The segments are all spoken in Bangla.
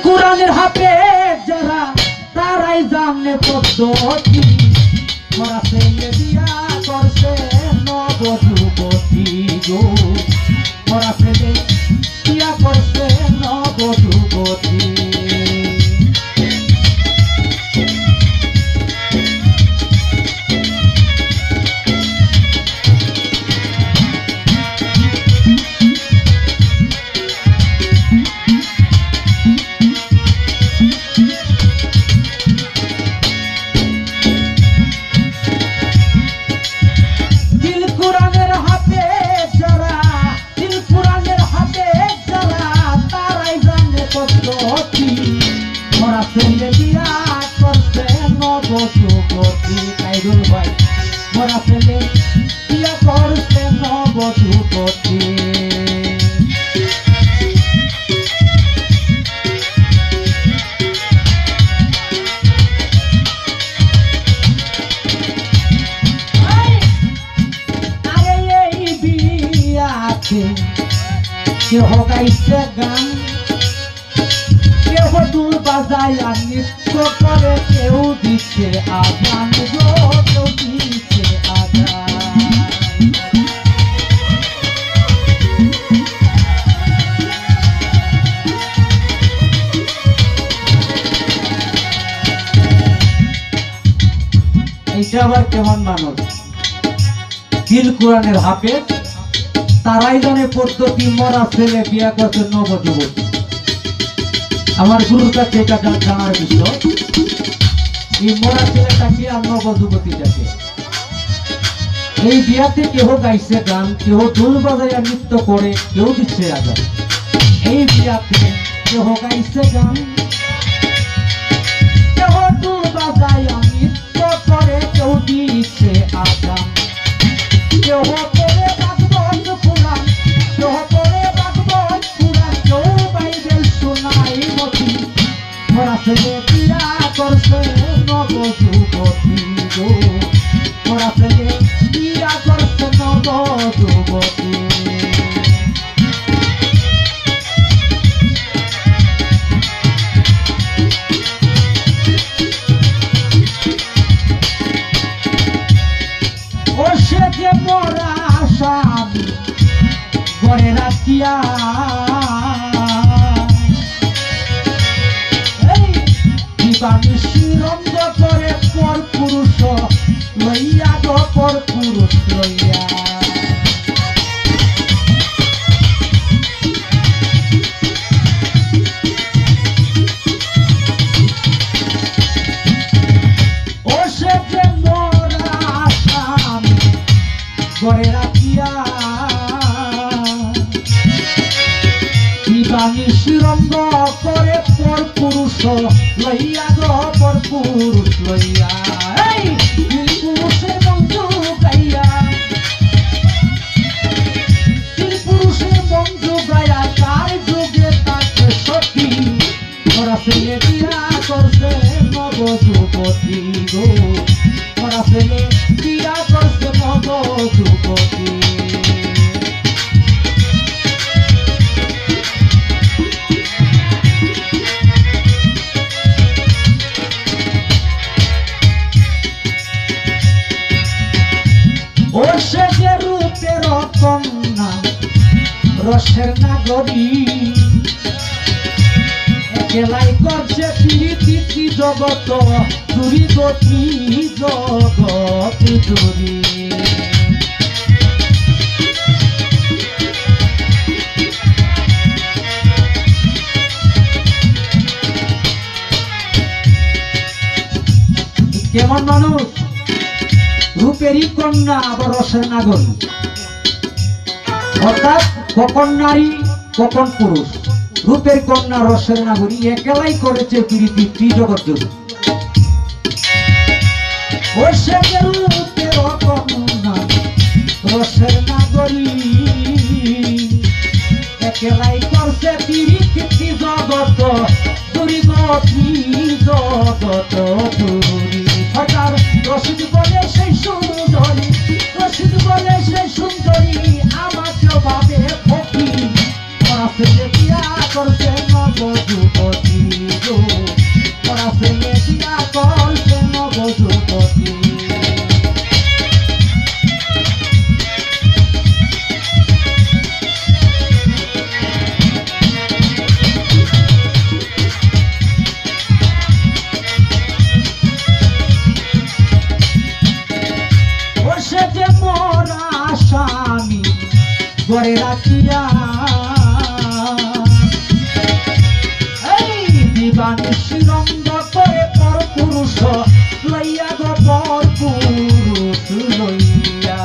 কুরআনের হাফেজ যারা তারাই জানে পদ্ধতি মরা ছেলে বিয়া করছে নবযুবতী গো মরা ছেলে বিয়া করছে নবযুবতী ছেলে বিয়া করছে নবযুবতী কাইরুল ভাই মরা ছেলে বিয়া করছে নবযুবতী আরে এই বিয়াতে কেহ গাইছে গান কেউ দুল বাজায় আর নৃত্য করে কেউ দিচ্ছে আজান কেউ দিচ্ছে আজান এইটা আবার কেমন মানুষ দিল কুরআনের হাফেজ তারাই জানে পদ্ধতি মরা ছেলে বিয়া করছে নবযুবতী আমার গুরুর কাছে এটা জানার বিষয় এই মরা ছেলেটাকে আর নবযুবতীটাকে এই বিয়াতে কেউ গাইছে গান কেউ ঢোল বাজাইয়া নৃত্য করে কেউ দিচ্ছে আজান এই বিয়াতে কেউ গাইছে গান কেউ ঢোল বাজাইয়া নৃত্য করে কেউ দিচ্ছে আজান কেউ পড়ে ভাগবত পুরাণ কেউ পড়ে ভাগবত পুরাণ কেউ বাইবেল শোনাই মরা ছেলে বিয়া করছে নবযুবতী গো মরা ছেলে বিয়া করছে নবযুবতী ও সে যে মরা স্বামী ঘরে রাখিয়া নিশিরঙ্গ করে পর পুরুষ লইয়া গো পর পুরুষ লইয়া ও সে যে মরা স্বামী ঘরে রাখিয়া নিশিরঙ্গ করে পর পুরুষ লইয়া গো পর পুরুষ লইয়া এই পুরুষের বন্ধু গাইয়া পুরুষের বন্ধু গাইয়া তার যুগে তাকে সখী মরা ছেলে বিয়া করছে নবযুবতী গো মরা ছেলে বিয়া করছে নবযুবতী রসের নাগরী একেলাই করছে পৃথিবী জগত চুরি গতি জগত চুরি কেমন মানুষ রূপেরই কন্যা আবার রসের নাগরী অর্থাৎ কখন নারী কখন পুরুষ রূপের কন্যা রসের নাগরী একেলাই করেছে পৃথিবী ত্রিজগৎ জুড়ে রূপের কন্যা রসের নাগরী একেলাই করছে পৃথিবী জগৎ চুরি গতি জগৎ চুরি হঠাৎ রসিদ বলে সেই সুন্দরী রসিদ বলে সেই সুন্দরী আমাকে ভাবে ফকির মরা ছেলে বিয়া করছে নবযুবতী নিবানিশিরঙ্গ করে পর পুরুষ লইয়া গো পর পুরুষ লইয়া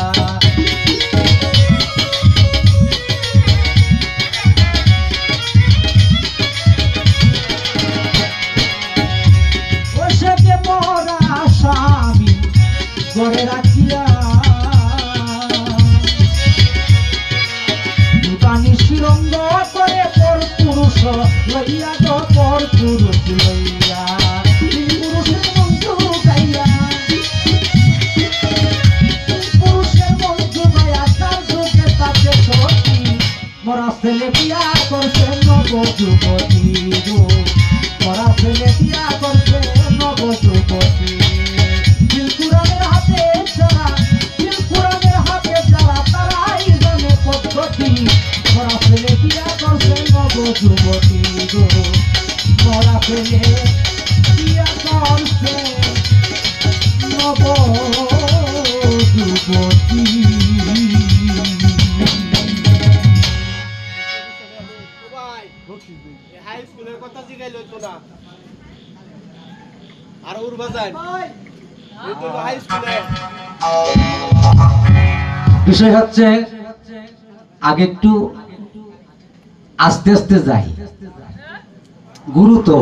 বসে যে মরা স্বামী গড়ে রাখিয়া নিবানিশিরঙ্গ করে পর পুরুষ লইয়া গো পর পুরুষ লইয়া পুরুষের বন্ধু গাইয়া পুরুষের বন্ধু গাইয়া তার যুগে তাকে সতী মরা ছেলে বিয়া করছে নব যুবতী গো মরা ছেলে বিয়া করছে নব যুবতী দিলকুরানের হাতে যারা দিলকুরানের হাতে যারা তারাই জানে পদ্ধতি মরা ছেলে বিয়া করছে নব যুবতী গো মরা ছেলে বিয়া করছে নব যুবতী হাই স্কুলের কথা জিগাইলো তো না আর উড়বা যায় এই তো হাই স্কুলে বিষয় হচ্ছে আগে একটু আস্তে আস্তে যাই গুরু তো